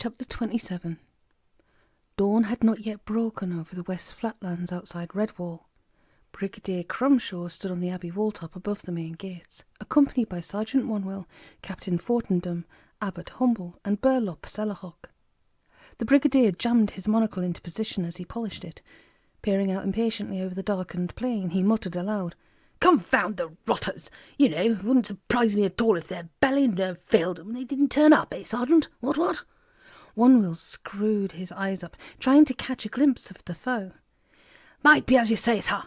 Chapter 27. Dawn had not yet broken over the west flatlands outside Redwall. Brigadier Crumshaw stood on the Abbey wall-top above the main gates, accompanied by Sergeant Monwell, Captain Fortendum, Abbot Humble, and Burlop Selahawk. The Brigadier jammed his monocle into position as he polished it. Peering out impatiently over the darkened plain, he muttered aloud, "Confound the rotters! You know, it wouldn't surprise me at all if their belly nerve failed them and they didn't turn up, eh, Sergeant? What? Onewell screwed his eyes up, trying to catch a glimpse of the foe. Might be as you say, sir.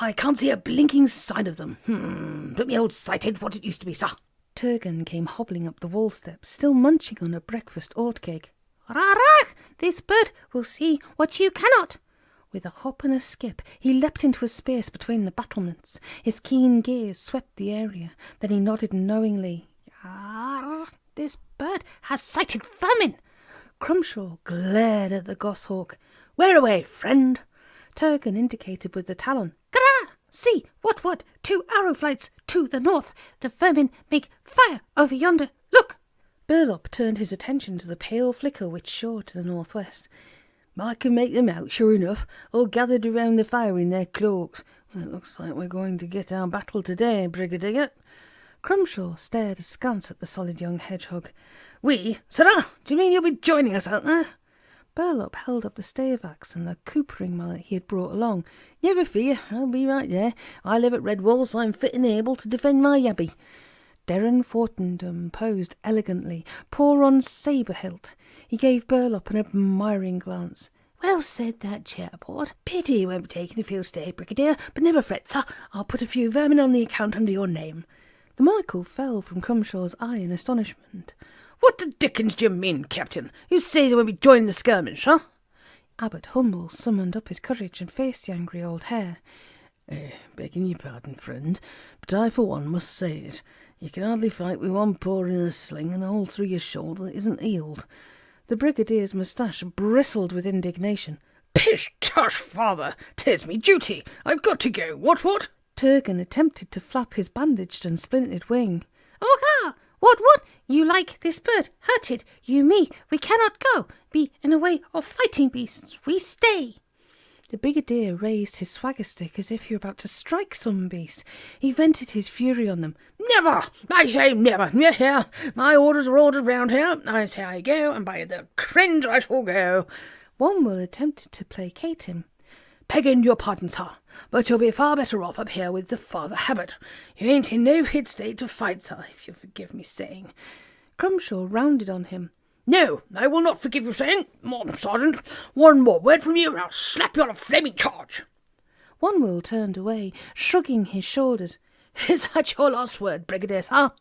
I can't see a blinking sign of them. Put me old sighted what it used to be, sir." Turgan came hobbling up the wall steps, still munching on a breakfast oatcake. "Rarach! This bird will see what you cannot." With a hop and a skip, he leapt into a space between the battlements. His keen gaze swept the area. Then he nodded knowingly. "This bird has sighted vermin." Crumshaw glared at the goshawk. "Where away, friend?" Turgan indicated with the talon. "Gra! See, what? 2 arrow flights to the north. The vermin make fire over yonder. Look!" Burlop turned his attention to the pale flicker which showed to the northwest. "I can make them out, sure enough, all gathered around the fire in their cloaks. It looks like we're going to get our battle today, Brigadier." Crumshaw stared askance at the solid young hedgehog. "We? Sirrah? Do you mean you'll be joining us out there?" Burlop held up the stave axe and the coopering mallet he had brought along. "Never fear, I'll be right there. I live at Redwall, so I'm fit and able to defend my abbey." Derren Fortendum posed elegantly, paw on sabre hilt. He gave Burlop an admiring glance. "Well said, that chairboard. Pity you won't be taking the field today, Brigadier, but never fret, sir. I'll put a few vermin on the account under your name." The monocle fell from Crumshaw's eye in astonishment. "What the dickens do you mean, Captain? Who says I won't be joining the skirmish, huh?" Abbot Humble summoned up his courage and faced the angry old hare. Begging your pardon, friend, but I for one must say it. You can hardly fight with one paw in a sling and a hole through your shoulder that isn't healed." The Brigadier's moustache bristled with indignation. "Pish tush, father! 'Tis me duty. I've got to go. What? Turgan attempted to flap his bandaged and splintered wing. "Oh, what? You like this bird? Hurted? Me, we cannot go. Be in a way of fighting beasts. We stay." The Brigadier raised his swagger stick as if he were about to strike some beast. He vented his fury on them. "Never! I say never! Yeah, my orders are orders round here. I say I go, and by the cringe I shall go." Onewell attempted to placate him. "Begging your pardon, sir, but you'll be far better off up here with the Father Abbot. You ain't in no fit state to fight, sir, if you forgive me saying." Crumshaw rounded on him. "No, I will not forgive you saying. Sergeant, one more word from you and I'll slap you on a flaming charge." Onewell turned away, shrugging his shoulders. "Is that your last word, Brigadier, sir?"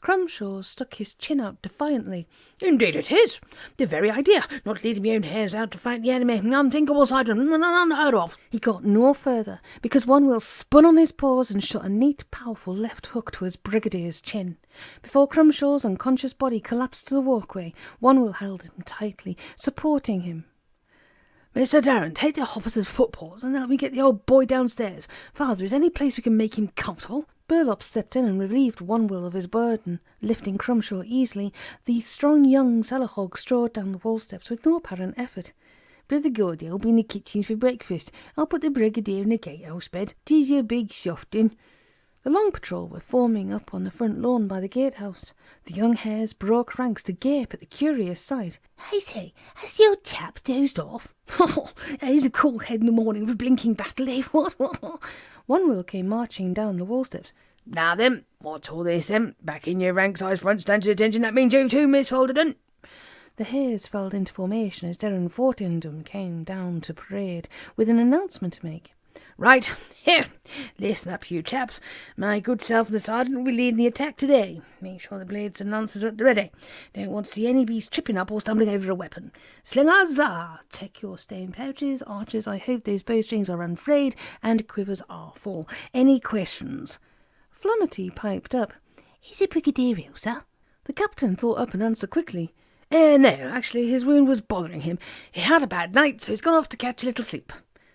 Crumshaw stuck his chin out defiantly. "Indeed it is. The very idea, not leading my own hairs out to fight the enemy, unthinkable, Sergeant, unheard of." He got no further, because Onewell spun on his paws and shot a neat, powerful left hook to his Brigadier's chin. Before Crumshaw's unconscious body collapsed to the walkway, Onewell held him tightly, supporting him. "Mr. Darren, take the officer's footpaws and let me get the old boy downstairs. Father, is any place we can make him comfortable?" Burlop stepped in and relieved Onewell of his burden. Lifting Crumshaw easily, the strong young Selahawk strode down the wall steps with no apparent effort. "Brother Gordy will be in the kitchen for breakfast. I'll put the Brigadier in the gatehouse bed. 'Tis your big softin." The long patrol were forming up on the front lawn by the gatehouse. The young hares broke ranks to gape at the curious sight. "I say, has the old chap dozed off?" "He's a cool head in the morning for blinking battle, eh? What? Onewell came marching down the wall steps. "Now then, what's all this then? Back in your ranks, eyes front, stand to attention. That means you too, Miss Folderden." The hares fell into formation as Derren Fortendum came down to parade, with an announcement to make. "Right, here, listen up, you chaps. My good self and the sergeant will be leading the attack today. Make sure the blades and lances are at the ready. Don't want to see any beast tripping up or stumbling over a weapon. Slingers, check your stone pouches. Archers, I hope those bowstrings are unfrayed and quivers are full. Any questions?" Flumity piped up. "Is it Brigadier ill, sir?" The captain thought up and answered quickly. No, actually his wound was bothering him. He had a bad night, so he's gone off to catch a little sleep."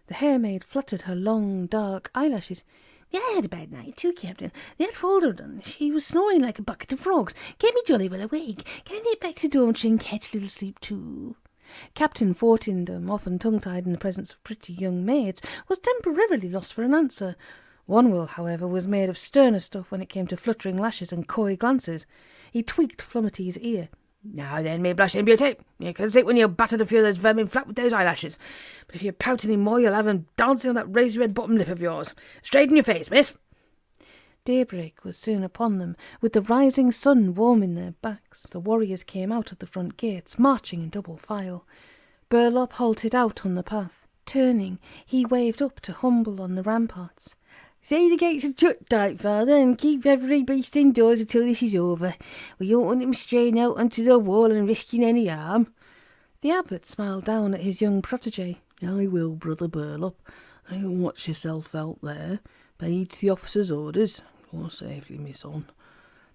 The hare maid fluttered her long, dark eyelashes. Yeah, I had a bad night too, Captain. That folder done. She was snoring like a bucket of frogs. Get me jolly well awake. Can I get back to Dormitory and catch a little sleep too? Captain Fortindom, often tongue-tied in the presence of pretty young maids, was temporarily lost for an answer. One will, however, was made of sterner stuff when it came to fluttering lashes and coy glances. He tweaked Flummety's ear. Now then, me blushing beauty, you can see when you battered a few of those vermin flat with those eyelashes. But if you pout any more, you'll have them dancing on that razor-red bottom lip of yours. Straighten your face, miss. Daybreak was soon upon them, with the rising sun warming their backs. The warriors came out of the front gates, marching in double file. Burlop halted out on the path. Turning, he waved up to Humble on the ramparts. "Say the gates are shut tight, father, and keep every beast indoors until this is over. We don't want them straying out onto the wall and risking any harm." The abbot smiled down at his young protege. "I will, Brother Burlop. Watch yourself out there. Pay to the officer's orders. Go safely, my son."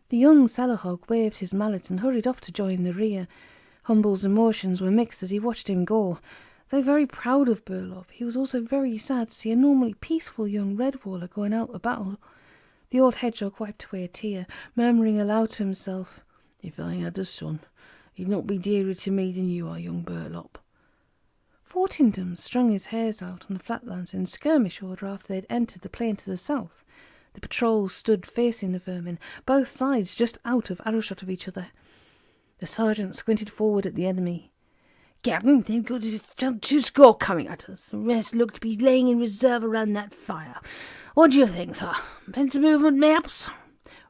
The young Cellarhog waved his mallet and hurried off to join the rear. Humble's emotions were mixed as he watched him go. Though very proud of Burlop, he was also very sad to see a normally peaceful young Redwaller going out to battle. The old hedgehog wiped away a tear, murmuring aloud to himself, "If I had a son, he'd not be dearer to me than you are, young Burlop." Fortindom strung his hairs out on the flatlands in skirmish order after they'd entered the plain to the south. The patrol stood facing the vermin, both sides just out of arrowshot of each other. The sergeant squinted forward at the enemy. "Captain, they've got 2 coming at us. The rest look to be laying in reserve around that fire. What do you think, sir? Pens of movement maps?"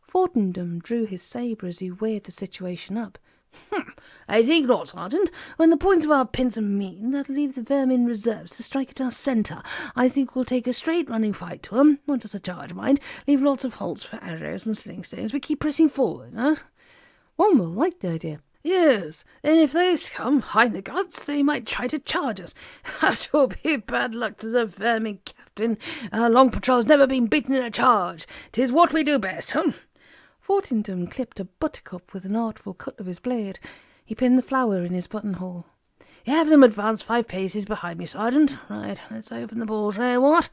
Fortindom drew his sabre as he weighed the situation up. "I think not, Sergeant. When the points of our pincer meet, that'll leave the vermin reserves to strike at our centre. I think we'll take a straight running fight to 'em. Not just a charge, mind. Leave lots of halts for arrows and sling stones, but keep pressing forward, huh?" One will like the idea. "Yes, and if those come high in the guts, they might try to charge us. That will be bad luck to the vermin, Captain. Our long patrol's never been beaten in a charge. 'Tis what we do best, huh?" Fortindom clipped a buttercup with an artful cut of his blade. He pinned the flower in his buttonhole. "Have them advance 5 paces behind me, Sergeant. Right, let's open the balls, what?"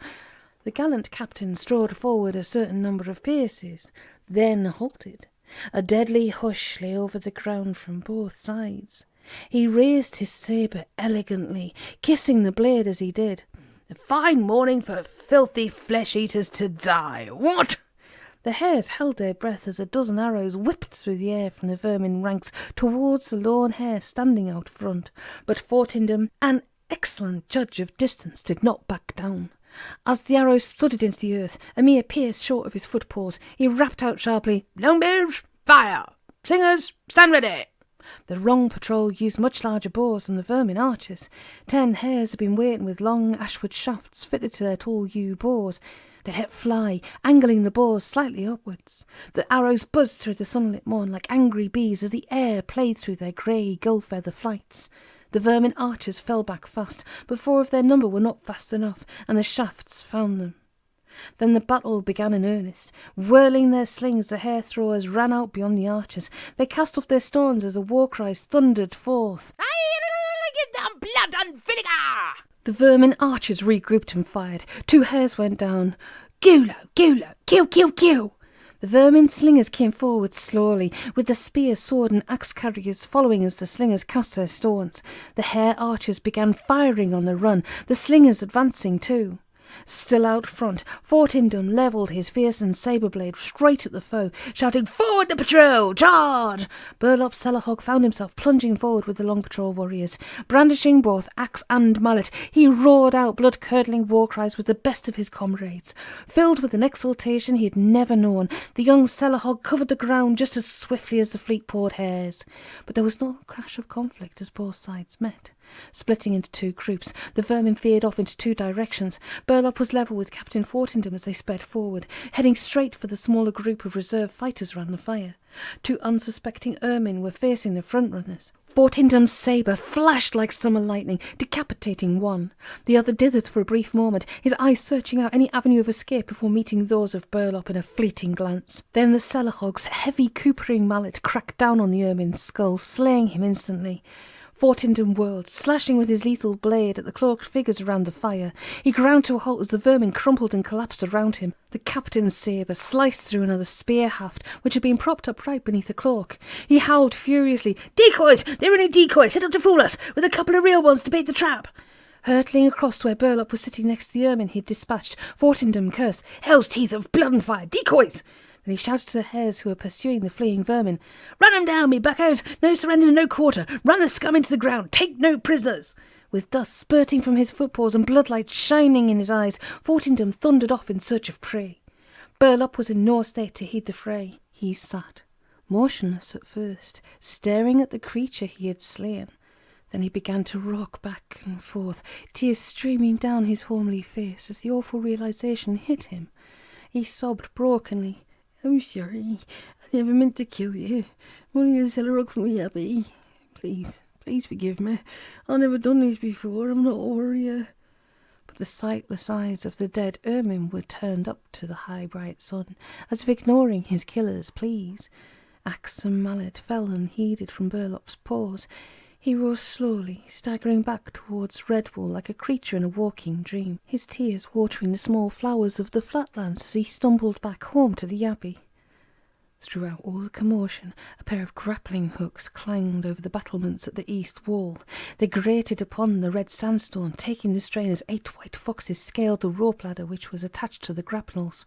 The gallant captain strode forward a certain number of paces, then halted. A deadly hush lay over the ground from both sides. He raised his sabre elegantly, kissing the blade as he did. "A fine morning for filthy flesh-eaters to die, what?" The hares held their breath as a dozen arrows whipped through the air from the vermin ranks towards the lone hare standing out front. But Fortindom, an excellent judge of distance, did not back down. As the arrows thudded into the earth, a mere pace short of his footpaws, he rapped out sharply, "Longbows, fire! Slingers, stand ready!" The wrong patrol used much larger bows than the vermin archers. 10 hares had been waiting with long ashwood shafts fitted to their tall yew bows. They let fly, angling the bows slightly upwards. The arrows buzzed through the sunlit morn like angry bees as the air played through their grey gull-feather flights. The vermin archers fell back fast, but 4 of their number were not fast enough, and the shafts found them. Then the battle began in earnest. Whirling their slings, the hare-throwers ran out beyond the archers. They cast off their stones as the war-cries thundered forth. "Give them blood and vinegar!" The vermin archers regrouped and fired. 2 hares went down. "Gulo, Gulo, kill, kill, kill!" The vermin slingers came forward slowly, with the spear, sword and axe carriers following as the slingers cast their stones. The hare archers began firing on the run, the slingers advancing too. Still out front, Fortindom levelled his fearsome sabre-blade straight at the foe, shouting, "Forward the patrol! Charge!" Burlop Cellarhog found himself plunging forward with the long patrol warriors. Brandishing both axe and mallet, he roared out blood-curdling war-cries with the best of his comrades. Filled with an exultation he had never known, the young Cellarhog covered the ground just as swiftly as the fleet-pawed hares. But there was no crash of conflict as both sides met. Splitting into 2 groups, the vermin veered off into 2 directions. Burlop was level with Captain Fortindom as they sped forward, heading straight for the smaller group of reserve fighters round the fire. 2 unsuspecting ermine were facing the front-runners. Fortindom's sabre flashed like summer lightning, decapitating one. The other dithered for a brief moment, his eyes searching out any avenue of escape before meeting those of Burlop in a fleeting glance. Then the Cellarhog's heavy coopering mallet cracked down on the ermine's skull, slaying him instantly. Fortington whirled, slashing with his lethal blade at the cloaked figures around the fire. He ground to a halt as the vermin crumpled and collapsed around him. The captain's sabre sliced through another spear haft, which had been propped upright beneath a cloak. He howled furiously, "Decoys! They're only decoys, set up to fool us, with a couple of real ones to bait the trap!" Hurtling across to where Burlap was sitting next to the ermine he'd dispatched, Fortington cursed, "Hell's teeth of blood and fire! Decoys!" Then he shouted to the hares who were pursuing the fleeing vermin, "Run 'em down, me buckos! No surrender, no quarter! Run the scum into the ground! Take no prisoners!" With dust spurting from his footpaws and bloodlight shining in his eyes, Fortington thundered off in search of prey. Burlap was in no state to heed the fray. He sat, motionless at first, staring at the creature he had slain. Then he began to rock back and forth, tears streaming down his homely face as the awful realization hit him. He sobbed brokenly. "I'm sorry. I never meant to kill you. I'm only a cellarog from the Abbey. Please forgive me. I've never done this before. I'm not a warrior." But the sightless eyes of the dead ermine were turned up to the high bright sun, as if ignoring his killer's pleas. Axe and mallet fell unheeded from Burlap's paws. He rose slowly, staggering back towards Redwall like a creature in a walking dream, his tears watering the small flowers of the flatlands as he stumbled back home to the Abbey. Throughout all the commotion, a pair of grappling hooks clanged over the battlements at the east wall. They grated upon the red sandstone, taking the strain as 8 white foxes scaled the rope ladder which was attached to the grapnels.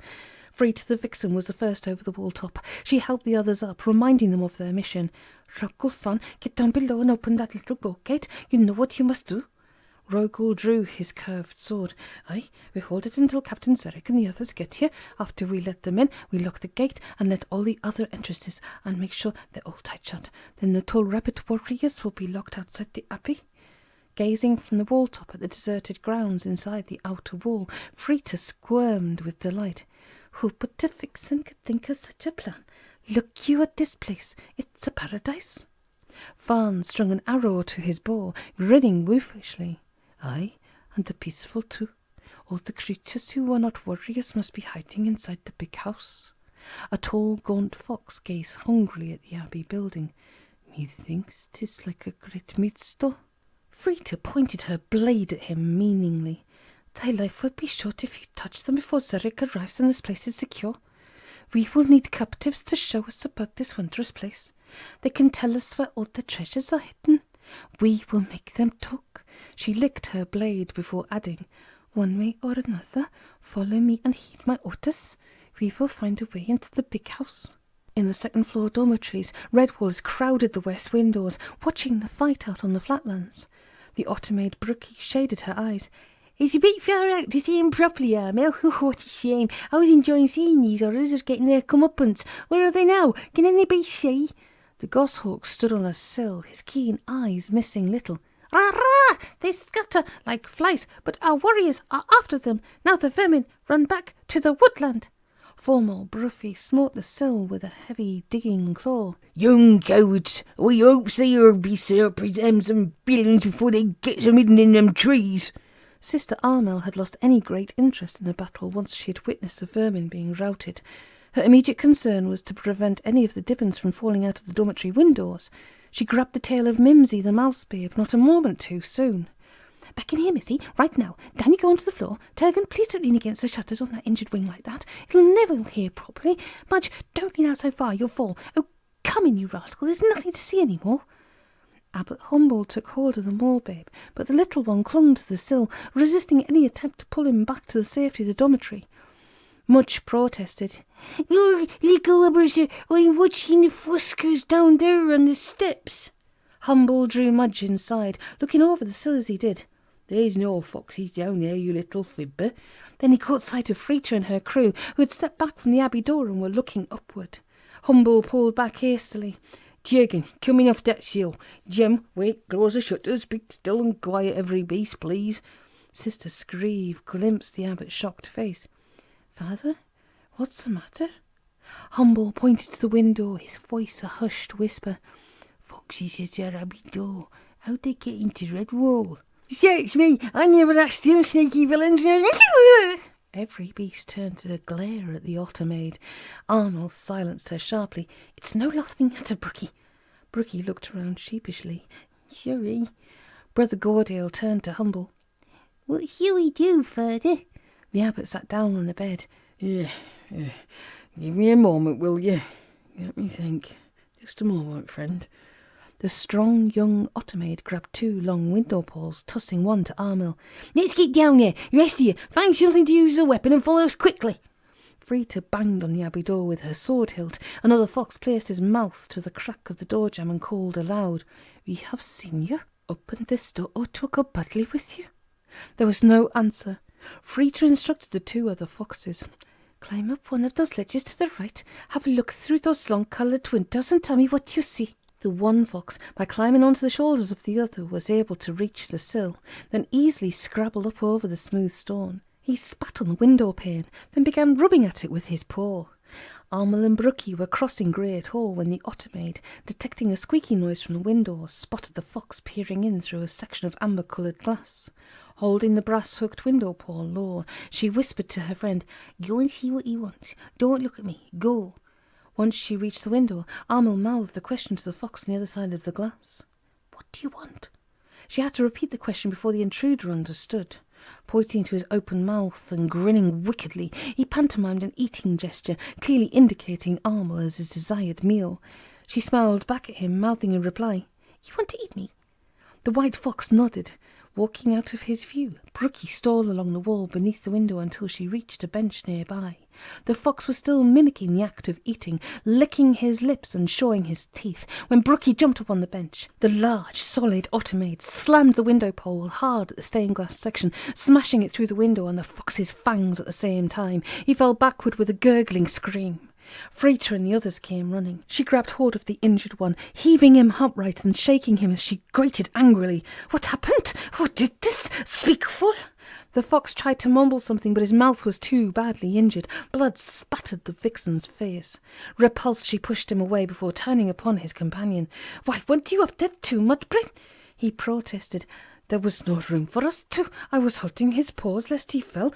Frita the vixen was the first over the wall top. She helped the others up, reminding them of their mission. "Rugglefan, get down below and open that little boat gate. You know what you must do." Rogul drew his curved sword. "Aye, we hold it until Captain Zerek and the others get here. After we let them in, we lock the gate and let all the other entrances and make sure they're all tight shut. Then the tall rabbit warriors will be locked outside the Abbey." Gazing from the wall top at the deserted grounds inside the outer wall, Frita squirmed with delight. "Who but a vixen could think of such a plan? Look you at this place. It's a paradise." Fawn strung an arrow to his bow, grinning wolfishly. "Aye, and the peaceful too. All the creatures who are not warriors must be hiding inside the big house." A tall, gaunt fox gazed hungrily at the Abbey building. "Methinks 'tis like a great meat store." Frita pointed her blade at him meaningly. "Thy life will be short if you touch them before Zerek arrives and this place is secure. We will need captives to show us about this wondrous place. They can tell us where all the treasures are hidden. We will make them talk." She licked her blade before adding, "One way or another, follow me and heed my orders. We will find a way into the big house." In the second-floor dormitories, Redwalls crowded the west windows, watching the fight out on the flatlands. The otter-maid Brookie shaded her eyes. "It's a bit far out to see him properly, Armel. What a shame. I was enjoying seeing these others are getting their comeuppance. Where are they now? Can anybody see?" The goshawk stood on a sill, his keen eyes missing little. "Rah, rah! They scatter like flies, but our warriors are after them. Now the vermin run back to the woodland." Formal Bruffy smote the sill with a heavy digging claw. "Young cowards! We hopes they'll be surprised some villains before they get them hidden in them trees." Sister Armel had lost any great interest in the battle once she had witnessed the vermin being routed. Her immediate concern was to prevent any of the Dibbons from falling out of the dormitory windows. She grabbed the tail of Mimsy the mouse babe not a moment too soon. "Back in here, Missy, right now. Down you go onto the floor. Turgan, please don't lean against the shutters on that injured wing like that. It'll never hear properly. Mudge, don't lean out so far, you'll fall. Oh, come in, you rascal. There's nothing to see any more." Abbot Humble took hold of the mole babe, but the little one clung to the sill, resisting any attempt to pull him back to the safety of the dormitory. Mudge protested. "Your little ubbers I'm watching the fuskers down there on the steps." Humble drew Mudge inside, looking over the sill as he did. "There's no foxes down there, you little fibber." Then he caught sight of Frita and her crew, who had stepped back from the Abbey door and were looking upward. Humble pulled back hastily. "Turgan, coming off that sill. Jem, wait, close the shutters. Be still and quiet, every beast, please." Sister Screeve glimpsed the abbot's shocked face. "Father, what's the matter?" Humble pointed to the window, his voice a hushed whisper. "Foxes at our Abbey door. How'd they get into Redwall?" "Search me! I never asked them sneaky villains." Every beast turned to glare at the otter-maid. Arnold silenced her sharply. "It's no laughing matter, Brookie." Brookie looked around sheepishly. Hughie. Brother Gordale turned to Humble. What Hughie do, further? The abbot sat down on the bed. Yeah. Give me a moment, will you? Let me think. Just a moment, friend. The strong young ottermaid grabbed 2 long window poles, tossing one to Armil. Let's get down there. The rest of you, find something to use as a weapon and follow us quickly. Frita banged on the abbey door with her sword hilt. Another fox placed his mouth to the crack of the door jamb and called aloud, "We have seen you. Open this door or 'twill go badly with you." There was no answer. Frita instructed the 2 other foxes. "Climb up one of those ledges to the right, have a look through those slung-coloured windows and tell me what you see." The one fox, by climbing onto the shoulders of the other, was able to reach the sill, then easily scrabbled up over the smooth stone. He spat on the window pane, then began rubbing at it with his paw. Armel and Brookie were crossing Great Hall when the ottermaid, detecting a squeaky noise from the window, spotted the fox peering in through a section of amber-coloured glass. Holding the brass-hooked window pole low, she whispered to her friend, "Go and see what you want. Don't look at me. Go." Once she reached the window, Armel mouthed a question to the fox on the other side of the glass. "What do you want?" She had to repeat the question before the intruder understood. Pointing to his open mouth and grinning wickedly, he pantomimed an eating gesture, clearly indicating Armel as his desired meal. She smiled back at him, mouthing in reply, "You want to eat me?" The white fox nodded. Walking out of his view, Brookie stole along the wall beneath the window until she reached a bench nearby. The fox was still mimicking the act of eating, licking his lips and showing his teeth, when Brookie jumped upon the bench. The large, solid ottermaid slammed the window pole hard at the stained glass section, smashing it through the window on the fox's fangs at the same time. He fell backward with a gurgling scream. Frita and the others came running. She grabbed hold of the injured one, heaving him upright and shaking him as she grated angrily. "What happened? Who did this? Speak full!" The fox tried to mumble something, but his mouth was too badly injured. Blood spattered the vixen's face. Repulsed, she pushed him away before turning upon his companion. "Why weren't you up there too, Mudbrain?" he protested. "There was no room for us to. I was holding his paws lest he fell."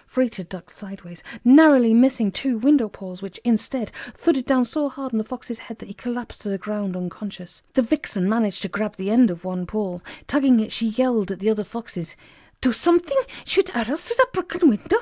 Frita ducked sideways, narrowly missing 2 window poles, which instead thudded down so hard on the fox's head that he collapsed to the ground unconscious. The vixen managed to grab the end of one pole. Tugging it, she yelled at the other foxes, "Do something! Shoot arrows through that broken window!"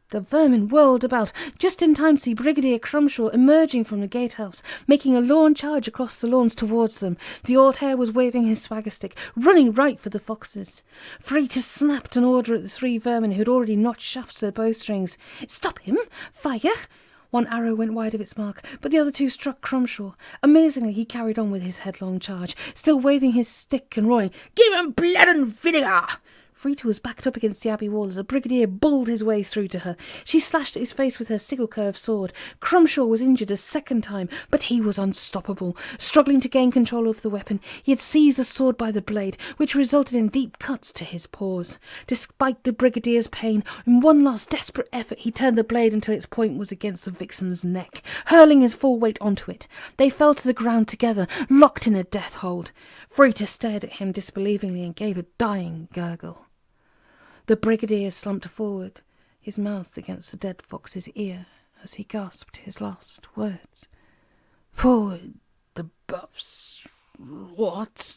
The vermin whirled about, just in time to see Brigadier Crumshaw emerging from the gatehouse, making a lone charge across the lawns towards them. The old hare was waving his swagger stick, running right for the foxes. Frita snapped an order at the 3 vermin who had already notched shafts to their bowstrings. "Stop him! Fire!" One arrow went wide of its mark, but the other 2 struck Crumshaw. Amazingly, he carried on with his headlong charge, still waving his stick and roaring, "Give him blood and vinegar!" Frita was backed up against the abbey wall as a brigadier bulled his way through to her. She slashed at his face with her sickle-curved sword. Crumshaw was injured a second time, but he was unstoppable. Struggling to gain control over the weapon, he had seized the sword by the blade, which resulted in deep cuts to his paws. Despite the brigadier's pain, in one last desperate effort, he turned the blade until its point was against the vixen's neck, hurling his full weight onto it. They fell to the ground together, locked in a death hold. Frita stared at him disbelievingly and gave a dying gurgle. The brigadier slumped forward, his mouth against the dead fox's ear, as he gasped his last words. "Forward, the buffs. What?